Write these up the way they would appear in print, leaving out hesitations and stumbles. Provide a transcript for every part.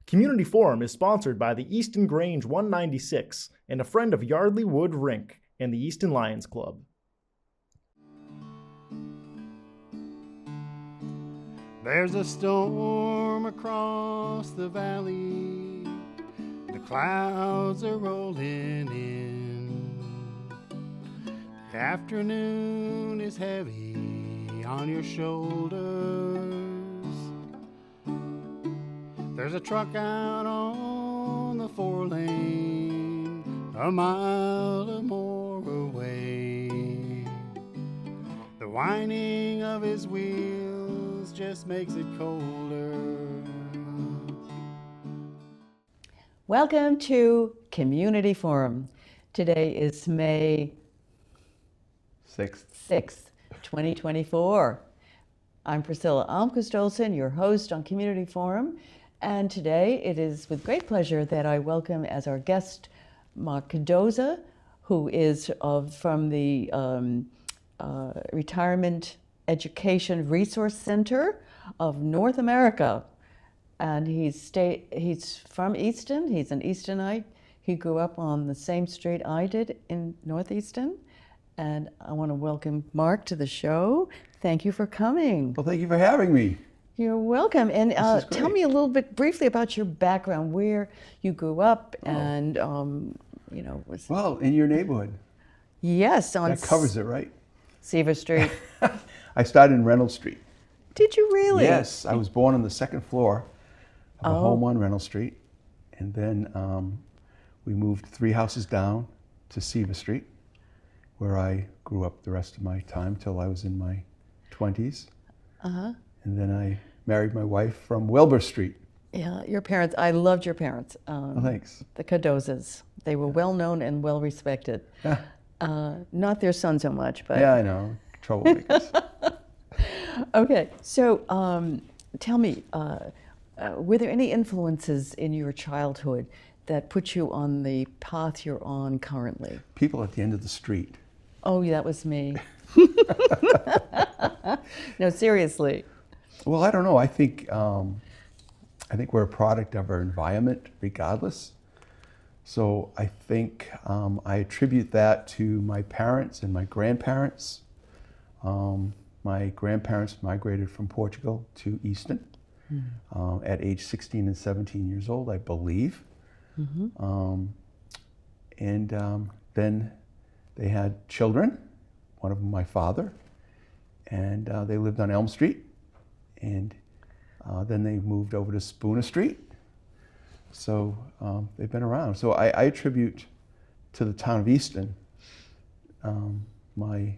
Community Forum is sponsored by the Easton Grange 196 and a friend of Yardley Wood Rink and the Easton Lions Club. There's a storm across the valley, the clouds are rolling in. The afternoon is heavy on your shoulders. There's a truck out on the 4-lane, a mile or more away. The whining of his wheels just makes it colder. Welcome to Community Forum. Today is May 6th, 2024. I'm Priscilla Almquist-Olsen, your host on Community Forum. And today it is with great pleasure that I welcome as our guest Mark Cardoza, who is from the Retirement Education Resource Center of North America. And he's from Easton. He's an Eastonite. He grew up on the same street I did in North Easton. And I want to welcome Mark to the show. Thank you for coming. Well, thank you for having me. You're welcome. And tell me a little bit briefly about your background, where you grew up, and Well, in your neighborhood. Yes, on that covers it, right? Seaver Street. I started in Reynolds Street. Did you really? Yes, I was born on the second floor of a home on Reynolds Street, and then we moved 3 houses down to Seaver Street, where I grew up the rest of my time till I was in my 20s. And then I married my wife from Wilbur Street. Yeah, your parents, I loved your parents. Oh, thanks. The Cardozas. They were well known and well respected. Yeah. Not their son so much, but. Yeah, I know. Troublemakers. Okay, so tell me, were there any influences in your childhood that put you on the path you're on currently? People at the end of the street. Oh, yeah, that was me. No, seriously. Well, I don't know. I think we're a product of our environment, regardless. So I think I attribute that to my parents and my grandparents. My grandparents migrated from Portugal to Easton at age 16 and 17 years old, I believe. Then they had children, one of them my father, and they lived on Elm Street. And then they moved over to Spooner Street. So they've been around. So I attribute to the town of Easton my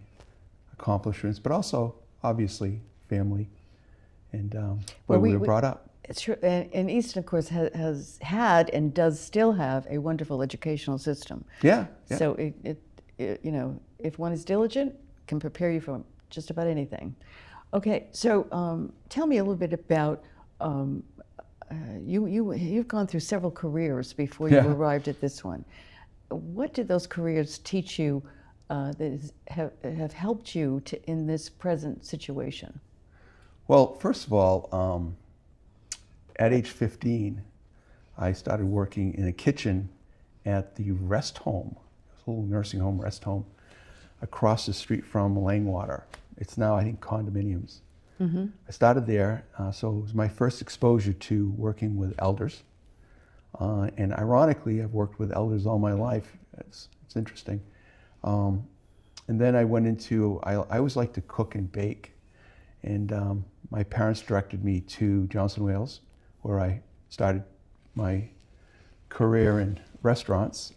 accomplishments, but also obviously family and where we were brought up. It's true. And Easton, of course, has had and does still have a wonderful educational system. Yeah. So it if one is diligent, can prepare you for just about anything. Okay, so tell me a little bit about you've gone through several careers before you arrived at this one. What did those careers teach you that have helped you in this present situation? Well, first of all, at age 15, I started working in a kitchen at the rest home, a little nursing home, rest home, across the street from Langwater. It's now, I think, condominiums. I started there, so it was my first exposure to working with elders. And ironically, I've worked with elders all my life. It's interesting. And then I went into, I always liked to cook and bake. And my parents directed me to Johnson Wales, where I started my career in restaurants.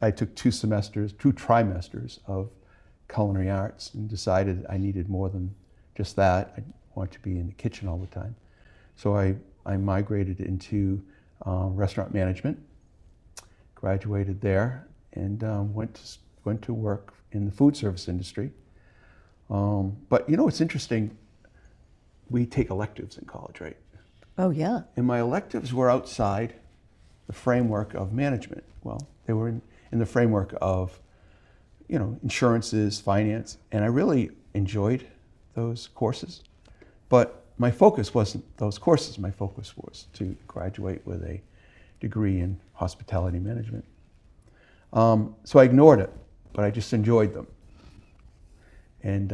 I took 2 trimesters of culinary arts and decided I needed more than just that. I wanted to be in the kitchen all the time. So I migrated into restaurant management, graduated there, and went to work in the food service industry. But you know, it's interesting, we take electives in college, right? Oh, yeah. And my electives were outside the framework of management. Well, they were in the framework of, insurances, finance, and I really enjoyed those courses. But my focus wasn't those courses. My focus was to graduate with a degree in hospitality management. So I ignored it, but I just enjoyed them. And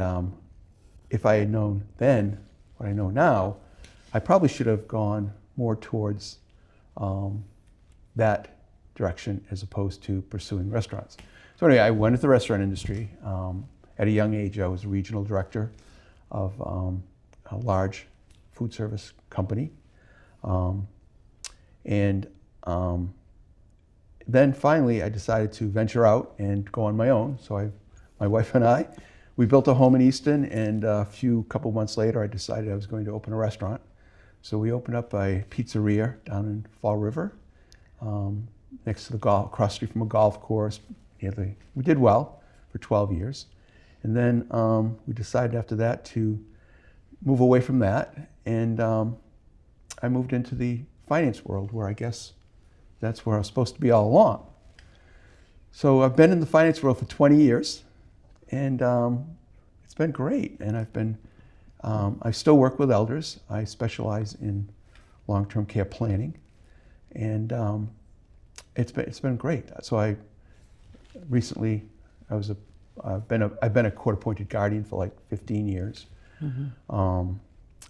if I had known then what I know now, I probably should have gone more towards that direction as opposed to pursuing restaurants. So anyway, I went into the restaurant industry. At a young age, I was a regional director of a large food service company. Then finally, I decided to venture out and go on my own. So my wife and I, we built a home in Easton, and a couple months later, I decided I was going to open a restaurant. So we opened up a pizzeria down in Fall River, next to across the street from a golf course. We did well for 12 years. And then we decided after that to move away from that. And I moved into the finance world, where I guess that's where I was supposed to be all along. So I've been in the finance world for 20 years, and it's been great. And I still work with elders. I specialize in long-term care planning, and it's been great. So I've been a court-appointed guardian for like 15 years. Mm-hmm.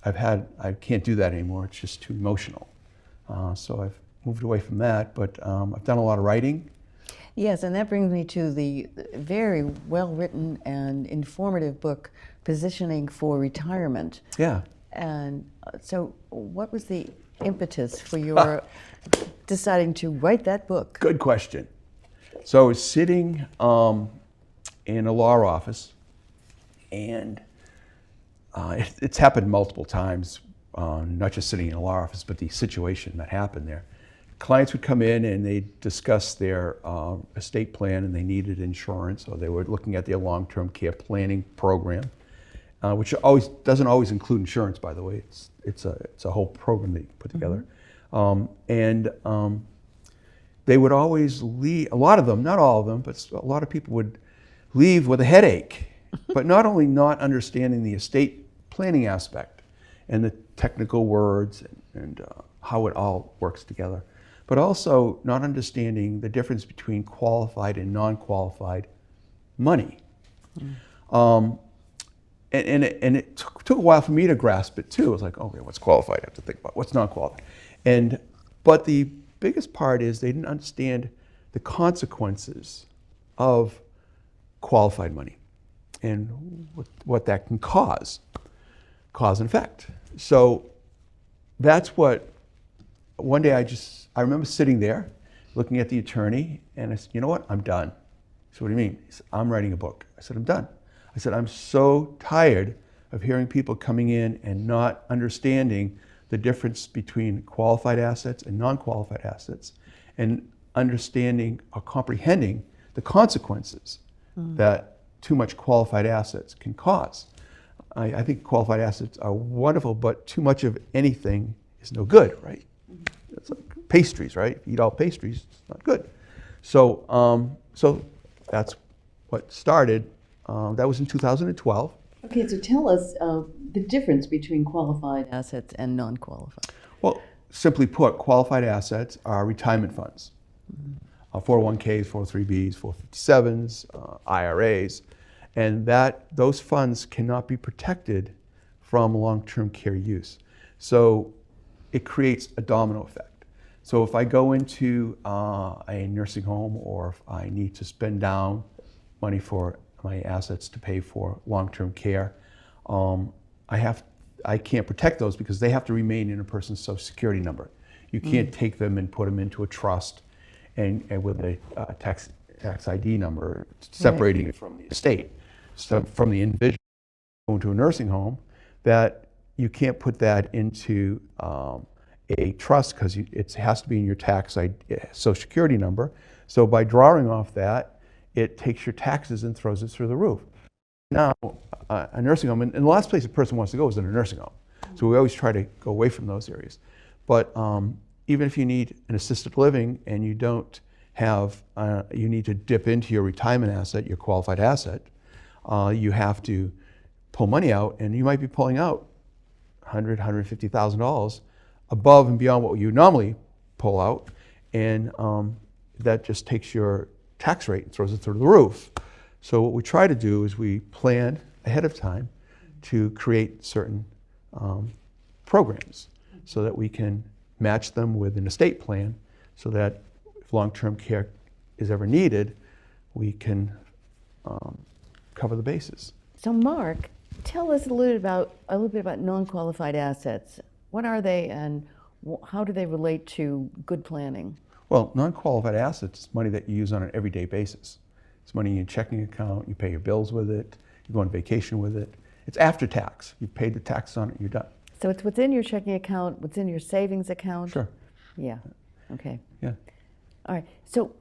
I can't do that anymore. It's just too emotional. So I've moved away from that, but I've done a lot of writing. Yes, and that brings me to the very well-written and informative book, Positioning for Retirement. Yeah. And so what was the impetus for your deciding to write that book? Good question. So I was sitting in a law office, and it's happened multiple times, not just sitting in a law office, but the situation that happened there. Clients would come in and they'd discuss their estate plan, and they needed insurance, or they were looking at their long-term care planning program, which doesn't always include insurance, by the way. It's a whole program that you put together. Mm-hmm. They would always leave, a lot of them, not all of them, but a lot of people would leave with a headache, but not only not understanding the estate planning aspect and the technical words and how it all works together, but also not understanding the difference between qualified and non-qualified money. Mm. And it took a while for me to grasp it too. It was like, okay, what's qualified? I have to think about what's non-qualified. But the biggest part is they didn't understand the consequences of qualified money and what that can cause and effect. So that's what, one day I remember sitting there looking at the attorney, and I said, you know what, I'm done. He said, what do you mean? He said, I'm writing a book. I said, I'm done. I said, I'm so tired of hearing people coming in and not understanding the difference between qualified assets and non-qualified assets, and understanding or comprehending the consequences that too much qualified assets can cause. I think qualified assets are wonderful, but too much of anything is no good, right? It's like pastries, right? If you eat all pastries, it's not good. So that's what started. That was in 2012. Okay, so tell us the difference between qualified assets and non-qualified. Well, simply put, qualified assets are retirement funds. 401ks, 403bs, 457s, IRAs, and those funds cannot be protected from long-term care use. So it creates a domino effect. So if I go into a nursing home, or if I need to spend down money for my assets to pay for long-term care, I can't protect those because they have to remain in a person's Social Security number. You can't take them and put them into a trust and with a tax ID number, separating it from the estate, so from the individual going to a nursing home, that you can't put that into a trust because it has to be in your Social Security number. So by drawing off that, it takes your taxes and throws it through the roof. Now, a nursing home, and the last place a person wants to go is in a nursing home. So we always try to go away from those areas. But even if you need an assisted living and you don't have, you need to dip into your retirement asset, your qualified asset, you have to pull money out, and you might be pulling out $150,000 above and beyond what you normally pull out, and that just takes your tax rate and throws it through the roof. So what we try to do is we plan ahead of time to create certain programs so that we can match them with an estate plan, so that if long-term care is ever needed, we can cover the bases. So Mark, tell us a little bit about non-qualified assets. What are they, and how do they relate to good planning? Well, non-qualified assets is money that you use on an everyday basis. It's money in your checking account, you pay your bills with it, you go on vacation with it. It's after tax. You've paid the tax on it, you're done. So it's within your checking account, within your savings account? Sure. Yeah, okay. Yeah. All right, so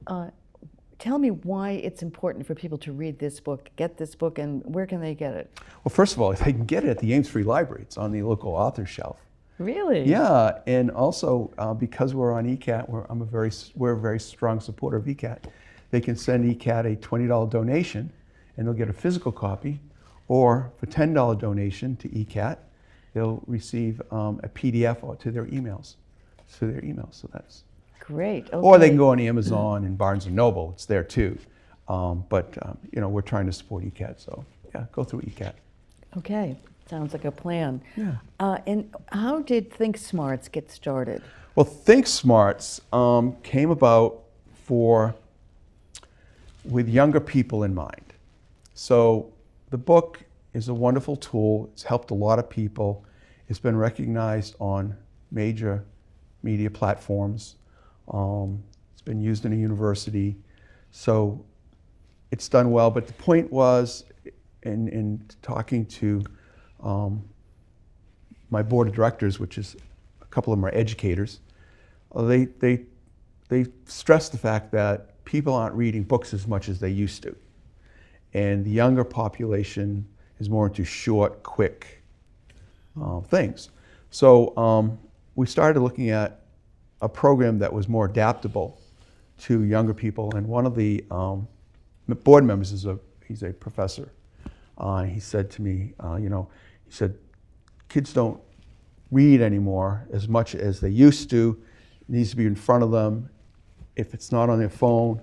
tell me why it's important for people to read this book, get this book, and where can they get it? Well, first of all, they can get it at the Ames Free Library. It's on the local author shelf. Really? Yeah, and also because we're on ECAT, we're a very strong supporter of ECAT. They can send ECAT a $20 donation, and they'll get a physical copy, or for $10 donation to ECAT, they'll receive a PDF to their emails. So that's great. Okay. Or they can go on Amazon and Barnes and Noble. It's there too. But we're trying to support ECAT, so yeah, go through ECAT. Okay, sounds like a plan. Yeah. And how did Think Smarts get started? Well, Think Smarts came about with younger people in mind. So the book is a wonderful tool. It's helped a lot of people. It's been recognized on major media platforms. It's been used in a university. So it's done well. But the point was, in talking to my board of directors, which is a couple of them are educators, they stress the fact that people aren't reading books as much as they used to. And the younger population is more into short, quick things. So we started looking at a program that was more adaptable to younger people. And one of the board members he's a professor. He said to me, he said, kids don't read anymore as much as they used to. It needs to be in front of them. If it's not on their phone,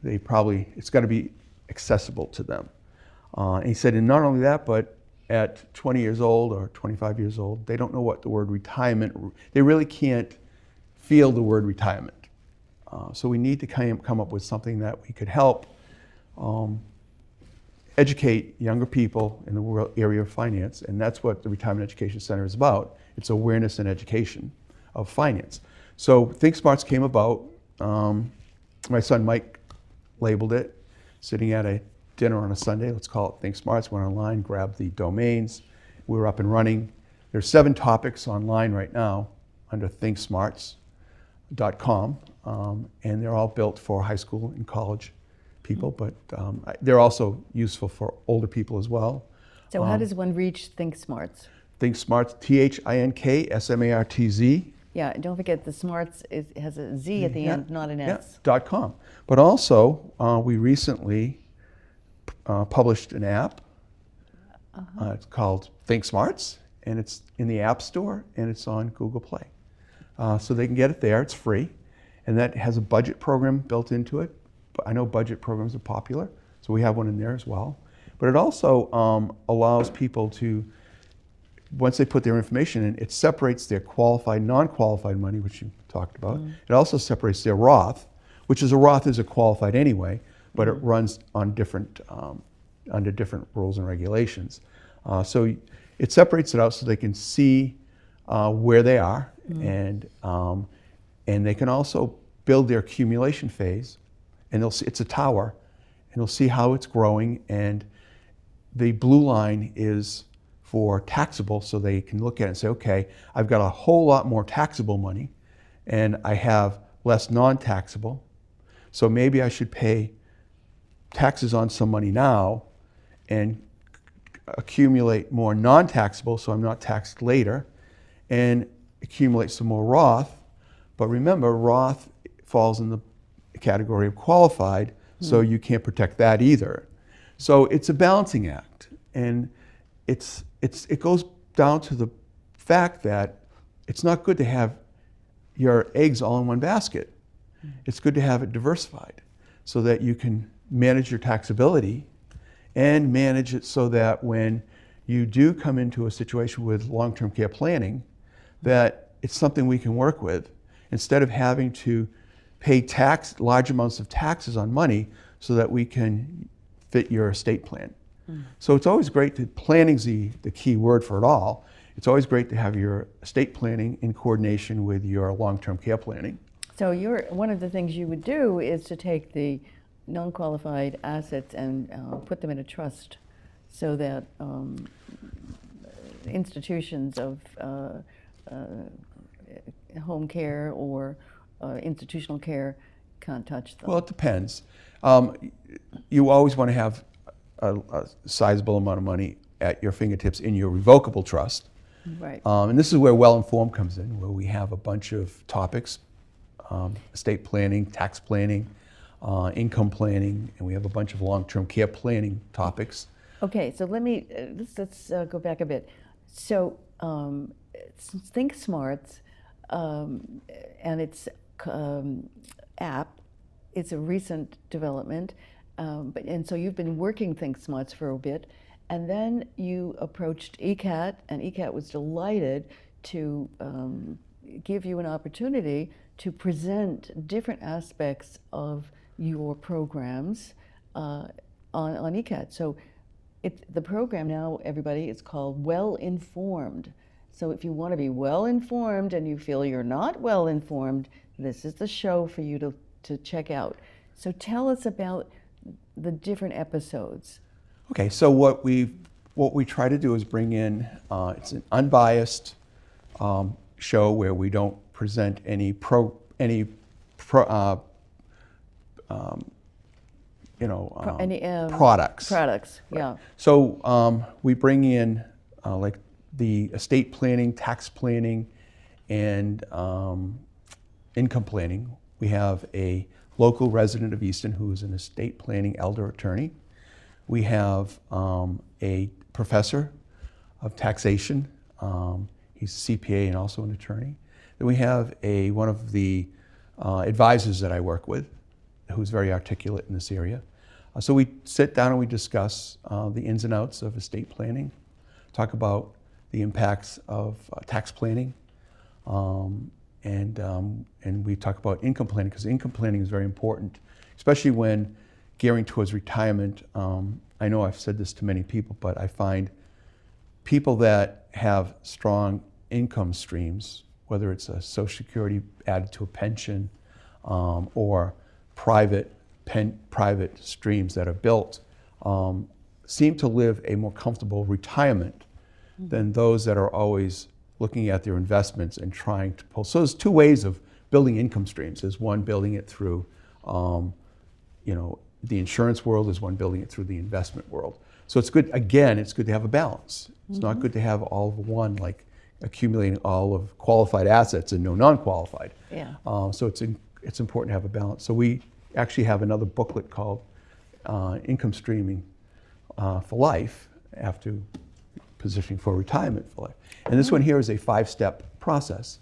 it's got to be accessible to them. And he said, and not only that, but at 20 years old or 25 years old, they don't know what the word retirement, they really can't feel the word retirement. So we need to come up with something that we could help educate younger people in the area of finance, and that's what the Retirement Education Center is about. It's awareness and education of finance. So Think Smarts came about. My son Mike labeled it, sitting at a dinner on a Sunday. Let's call it Think Smarts. Went online, grabbed the domains. We were up and running. There's 7 topics online right now under thinksmarts.com, and they're all built for high school and college people, but they're also useful for older people as well. So how does one reach Think Smarts? Think Smarts, ThinkSmartz. Yeah, don't forget the Smarts has a Z at the end, not an S. .com. But also, we recently published an app. It's called Think Smarts, and it's in the App Store, and it's on Google Play. So they can get it there. It's free, and that has a budget program built into it. I know budget programs are popular, so we have one in there as well. But it also allows people to, once they put their information in, it separates their qualified, non-qualified money, which you talked about. It also separates their Roth, which is a Roth is a qualified anyway, but it runs on different, under different rules and regulations. So it separates it out so they can see where they are, and they can also build their accumulation phase, and they'll see it's a tower, and they'll see how it's growing, and the blue line is for taxable, so they can look at it and say, okay, I've got a whole lot more taxable money, and I have less non-taxable, so maybe I should pay taxes on some money now and accumulate more non-taxable so I'm not taxed later, and accumulate some more Roth. But remember, Roth falls in the category of qualified, so you can't protect that either. So it's a balancing act, and it goes down to the fact that it's not good to have your eggs all in one basket. It's good to have it diversified so that you can manage your taxability and manage it so that when you do come into a situation with long-term care planning, that it's something we can work with instead of having to pay large amounts of taxes on money so that we can fit your estate plan. So it's always great planning's the key word for it all. It's always great to have your estate planning in coordination with your long-term care planning. So one of the things you would do is to take the non-qualified assets and put them in a trust so that institutions of home care or institutional care can't touch them. Well, it depends. You always want to have a sizable amount of money at your fingertips in your revocable trust. Right. And this is where Well-Informed comes in, where we have a bunch of topics, estate planning, tax planning, income planning, and we have a bunch of long-term care planning topics. Okay, so let's go back a bit. So Think Smarts and its app, it's a recent development, and so you've been working Think Smarts for a bit, and then you approached ECAT, and ECAT was delighted to give you an opportunity to present different aspects of your programs on ECAT. So the program now, everybody, is called Well-Informed. So if you want to be well-informed and you feel you're not well-informed, this is the show for you to check out. So tell us about the different episodes. Okay, so what we try to do is bring in, it's an unbiased show where we don't present any products. Products, yeah. So we bring in like the estate planning, tax planning, and income planning. We have a local resident of Easton who is an estate planning elder attorney. We have a professor of taxation. He's a CPA and also an attorney. Then we have one of the advisors that I work with who's very articulate in this area. So we sit down and we discuss the ins and outs of estate planning, talk about the impacts of tax planning, and we talk about income planning, because income planning is very important, especially when gearing towards retirement. I know I've said this to many people, but I find people that have strong income streams, whether it's a Social Security added to a pension or private streams that are built, seem to live a more comfortable retirement than those that are always looking at their investments and trying to pull. So there's two ways of building income streams. There's one building it through, the insurance world. There's one building it through the investment world. So it's good. Again, it's good to have a balance. It's not good to have all of one, like accumulating all of qualified assets and no non-qualified. Yeah. So it's important to have a balance. So we actually have another booklet called Income Streaming for Life, after positioning for retirement for life. And this one here is a 5-step process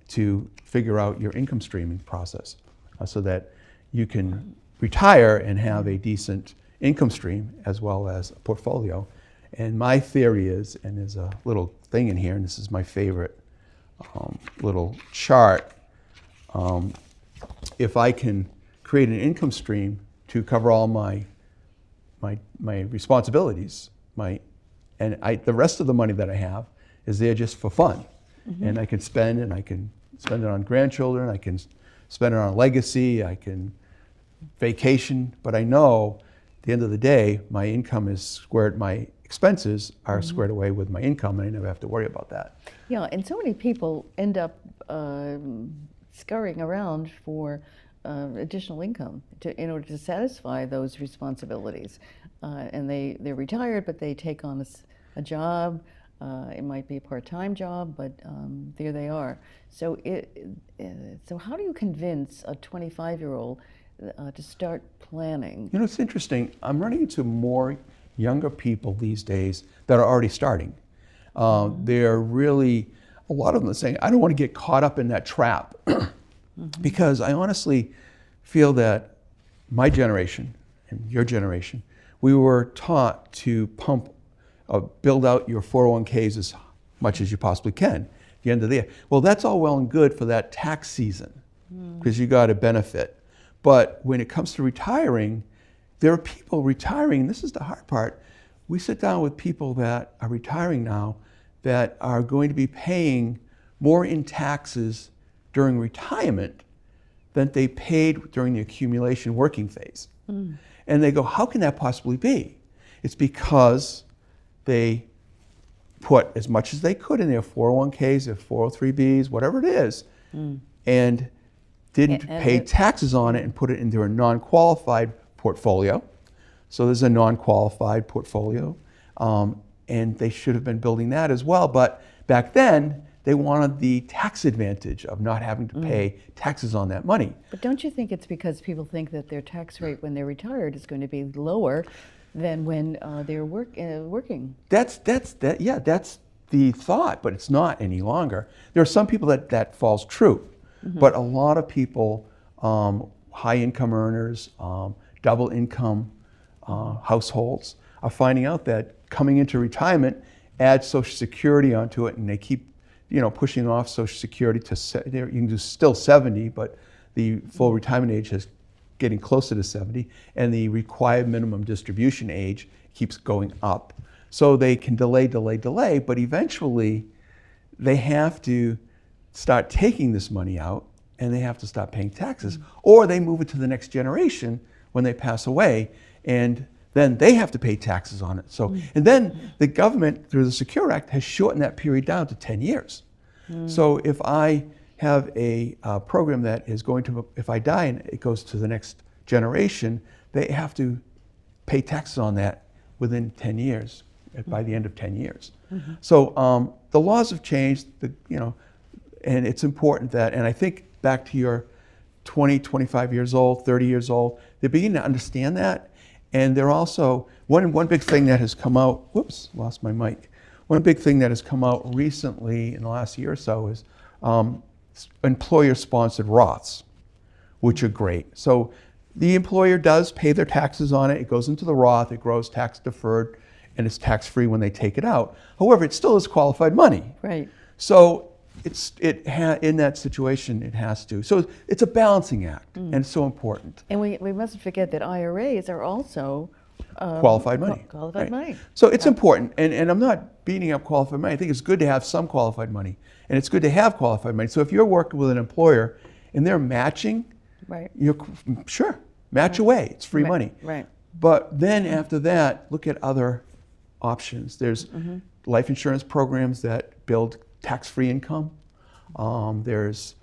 to figure out your income streaming process so that you can retire and have a decent income stream as well as a portfolio. And my theory is, and there's a little thing in here, and this is my favorite little chart, if I can create an income stream to cover all my responsibilities, the rest of the money that I have is there just for fun. And I can spend it on grandchildren, I can spend it on a legacy, I can vacation, but I know at the end of the day, my income is squared, my expenses are squared away with my income, and I never have to worry about that. Yeah, and so many people end up scurrying around for additional income in order to satisfy those responsibilities. And they're retired, but they take on a job. It might be a part-time job, but there they are. So how do you convince a 25-year-old to start planning? You know, it's interesting. I'm running into more younger people these days that are already starting. They're really, a lot of them are saying, I don't want to get caught up in that trap. Because I honestly feel that my generation and your generation, we were taught to build out your 401ks as much as you possibly can at the end of the year. Well, that's all well and good for that tax season because you got a benefit. But when it comes to retiring, there are people retiring, and this is the hard part. We sit down with people that are retiring now that are going to be paying more in taxes during retirement than they paid during the accumulation working phase. And they go, how can that possibly be? It's because they put as much as they could in their 401ks, their 403bs, whatever it is, and didn't pay taxes on it and put it into a non-qualified portfolio. So there's a non-qualified portfolio, and they should have been building that as well. But back then, they wanted the tax advantage of not having to pay taxes on that money. But don't you think it's because people think that their tax rate when they're retired is going to be lower than when they're working? That's the thought, but it's not any longer. There are some people that falls true, but a lot of people, high income earners, double income households, are finding out that coming into retirement, add Social Security onto it, and they keep pushing off Social Security to, you can do still 70, but the full retirement age is getting closer to 70, and the required minimum distribution age keeps going up. So they can delay, but eventually they have to start taking this money out, and they have to stop paying taxes, or they move it to the next generation when they pass away, and then they have to pay taxes on it. So, and then the government, through the Secure Act, has shortened that period down to 10 years. So if I have a program that is going to, if I die and it goes to the next generation, they have to pay taxes on that within 10 years, by the end of 10 years. So the laws have changed, and it's important that, and I think back to your 20, 25 years old, 30 years old, they're beginning to understand that. And they're also, one big thing that has come out, whoops, lost my mic. One big thing that has come out recently in the last year or so is employer-sponsored Roths, which are great. So the employer does pay their taxes on it. It goes into the Roth, it grows tax deferred, and it's tax-free when they take it out. However, it still is qualified money. Right. So in that situation, it has to. So it's a balancing act, and it's so important. And we mustn't forget that IRAs are also Qualified money. Qualified Right. money. So it's important, and I'm not beating up qualified money. I think it's good to have some qualified money, and it's good to have qualified money. So if you're working with an employer and they're matching, Right. you're sure, match away. It's free money. Right. But then after that, look at other options. There's life insurance programs that build tax-free income. There's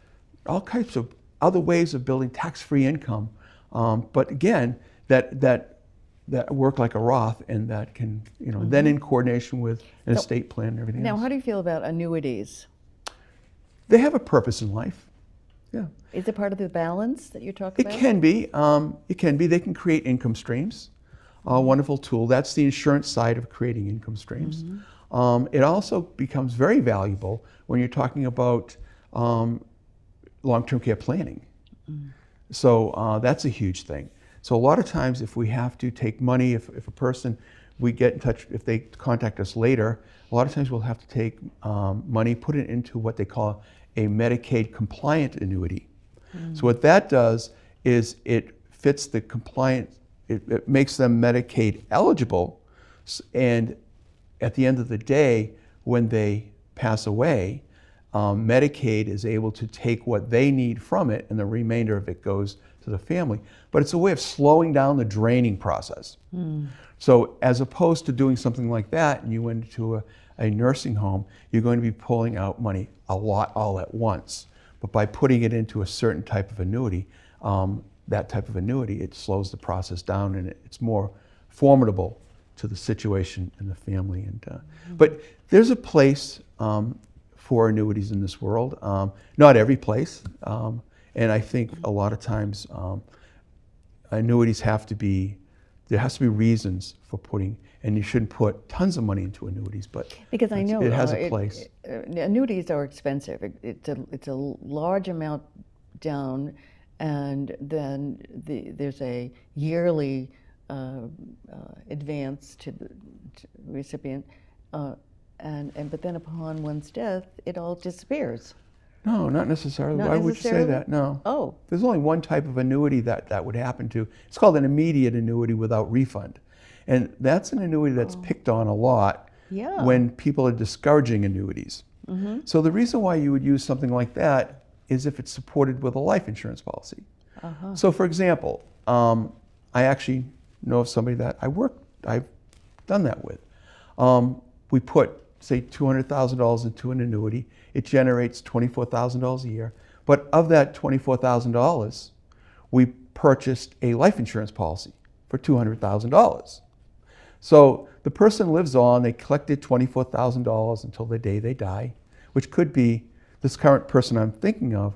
all kinds of other ways of building tax-free income. But again, that work like a Roth, and that can, then in coordination with an estate plan and everything Now, else. how do you feel about annuities? They have a purpose in life. Yeah. Is it part of the balance that you're talking It about? can be. It can be. They can create income streams. A wonderful tool. That's the insurance side of creating income streams. It also becomes very valuable when you're talking about long-term care planning. So that's a huge thing. So a lot of times if we have to take money, if a person, we get in touch, if they contact us later, a lot of times we'll have to take money, put it into what they call a Medicaid compliant annuity. So what that does is it fits the compliant, it makes them Medicaid eligible, and at the end of the day, when they pass away, Medicaid is able to take what they need from it, and the remainder of it goes to the family. But it's a way of slowing down the draining process. So as opposed to doing something like that, and you went into a nursing home, you're going to be pulling out money a lot all at once. But by putting it into a certain type of annuity, that type of annuity, it slows the process down, and it's more formidable to the situation and the family. And but there's a place for annuities in this world. Not every place, and I think a lot of times annuities have to be there has to be reasons for putting, and you shouldn't put tons of money into annuities, but Because I know it has a place. Annuities are expensive. It's a large amount down, and then there's a yearly advance to the recipient, but then upon one's death, it all disappears. No, not necessarily. Not Why would you say necessarily? that? No. Oh. There's only one type of annuity that would happen to. It's called an immediate annuity without refund. And that's an annuity that's picked on a lot Yeah. when people are discouraging annuities. So the reason why you would use something like that is if it's supported with a life insurance policy. So for example, I actually know of somebody that I've done that with. We put, say, $200,000 into an annuity. It generates $24,000 a year. But of that $24,000, we purchased a life insurance policy for $200,000. So the person lives on, they collected $24,000 until the day they die, which could be this current person I'm thinking of,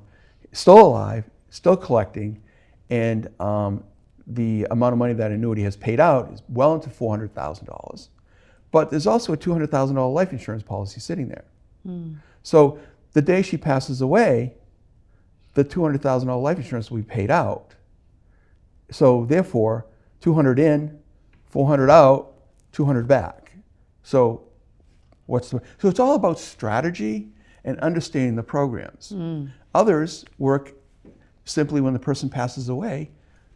still alive, still collecting, and the amount of money that annuity has paid out is well into $400,000. But there's also a $200,000 life insurance policy sitting there. So the day she passes away, the $200,000 life insurance will be paid out. So therefore, 200 in, 400 out, 200 back. So so it's all about strategy and understanding the programs. Others work simply when the person passes away,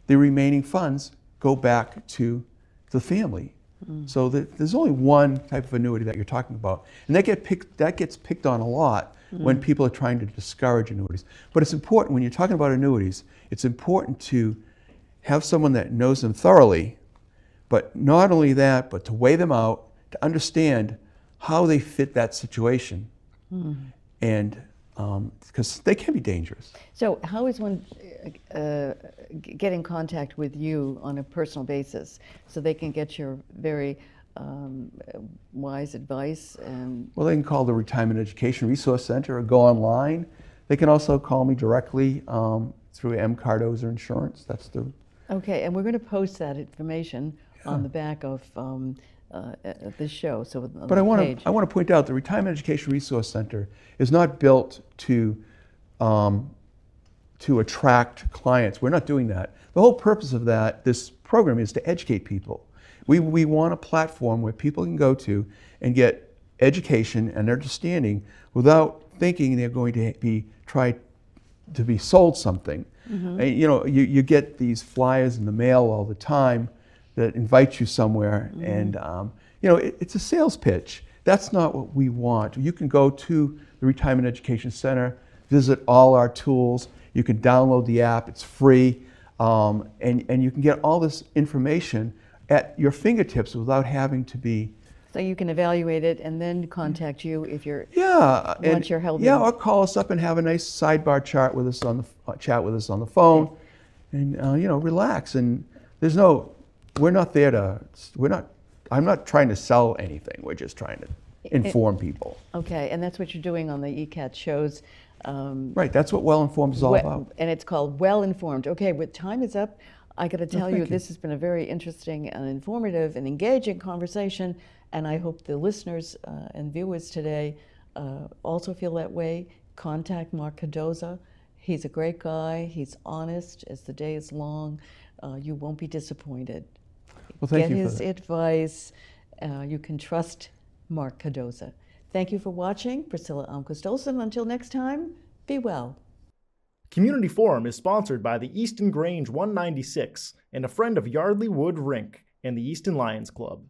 the remaining funds go back to the family. So there's only one type of annuity that you're talking about. And that gets picked on a lot when people are trying to discourage annuities. But it's important, when you're talking about annuities, it's important to have someone that knows them thoroughly, but not only that, but to weigh them out, to understand how they fit that situation. And because they can be dangerous. So how is one get in contact with you on a personal basis so they can get your very wise advice? And Well, they can call the Retirement Education Resource Center or go online. They can also call me directly through Cardoza Insurance. That's the... Okay, and we're going to post that information on the back of this show. So on But the I want page. to point out the Retirement Education Resource Center is not built to attract clients. We're not doing that. The whole purpose of this program is to educate people. We want a platform where people can go to and get education and understanding without thinking they're going to try to be sold something. And, you get these flyers in the mail all the time that invite you somewhere, and it's a sales pitch. That's not what we want. You can go to the Retirement Education Center, visit all our tools. You can download the app; it's free, and you can get all this information at your fingertips without having to be. So you can evaluate it and then contact you if you're want your help. Yeah, or call us up and have a nice sidebar chat with us on the phone, and relax. And we're not there to. I'm not trying to sell anything. We're just trying to inform people. Okay, and that's what you're doing on the ECAT shows. Right, that's what Well Informed is all about. And it's called Well Informed. Okay, but time is up. I got to tell you, this has been a very interesting and informative and engaging conversation, and I hope the listeners and viewers today also feel that way. Contact Mark Cardoza. He's a great guy. He's honest as the day is long. You won't be disappointed. Well, thank you Get for his that. advice. You can trust Mark Cardoza. Thank you for watching. Priscilla Almquist-Olsen. Until next time, be well. Community Forum is sponsored by the Easton Grange 196 and a friend of Yardley Wood Rink and the Easton Lions Club.